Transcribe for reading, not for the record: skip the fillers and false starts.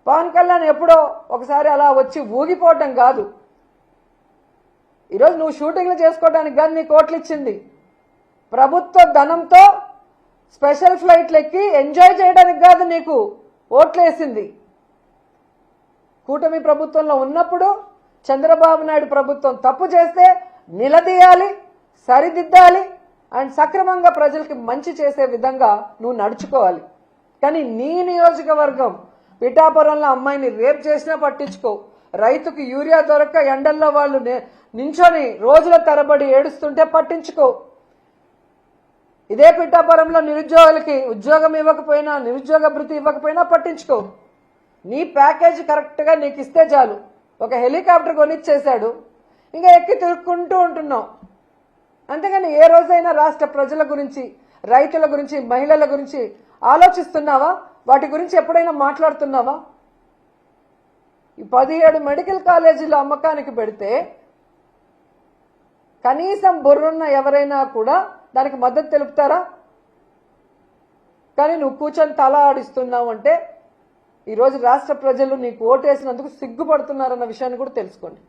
పవన్ కళ్యాణ్ ఎప్పుడో ఒకసారి అలా వచ్చి ఊగిపోవటం కాదు. ఈరోజు నువ్వు షూటింగ్లు చేసుకోవడానికి కాదు నీకు ఓట్లు ఇచ్చింది, ప్రభుత్వ ధనంతో స్పెషల్ ఫ్లైట్లు ఎక్కి ఎంజాయ్ చేయడానికి కాదు నీకు ఓట్లేసింది. కూటమి ప్రభుత్వంలో ఉన్నప్పుడు చంద్రబాబు నాయుడు ప్రభుత్వం తప్పు చేస్తే నిలదీయాలి, సరిదిద్దాలి అండ్ సక్రమంగా ప్రజలకి మంచి చేసే విధంగా నువ్వు నడుచుకోవాలి. కానీ నీ నియోజకవర్గం పిఠాపురంలో అమ్మాయిని రేప్ చేసినా పట్టించుకో, రైతుకు యూరియా దొరక్క ఎండల్లో వాళ్ళు నించొని రోజుల తరబడి ఏడుస్తుంటే పట్టించుకో, ఇదే పిఠాపురంలో నిరుద్యోగులకి ఉద్యోగం ఇవ్వకపోయినా నిరుద్యోగ భృతి ఇవ్వకపోయినా పట్టించుకో. నీ ప్యాకేజ్ కరెక్ట్గా నీకు ఇస్తే చాలు. ఒక హెలికాప్టర్ కొనిచ్చేశాడు, ఇంకా ఎక్కి తిరుక్కుంటూ ఉంటున్నావు. అంతేగాని ఏ రోజైనా రాష్ట్ర ప్రజల గురించి, రైతుల గురించి, మహిళల గురించి ఆలోచిస్తున్నావా? వాటి గురించి ఎప్పుడైనా మాట్లాడుతున్నావా? ఈ 17 మెడికల్ కాలేజీలు అమ్మకానికి పెడితే కనీసం బుర్రున్న ఎవరైనా కూడా దానికి మద్దతు తెలుపుతారా? కానీ నువ్వు కూర్చొని తల ఆడిస్తున్నావు అంటే ఈరోజు రాష్ట్ర ప్రజలు నీకు ఓటేసినందుకు సిగ్గుపడుతున్నారన్న విషయాన్ని కూడా తెలుసుకోండి.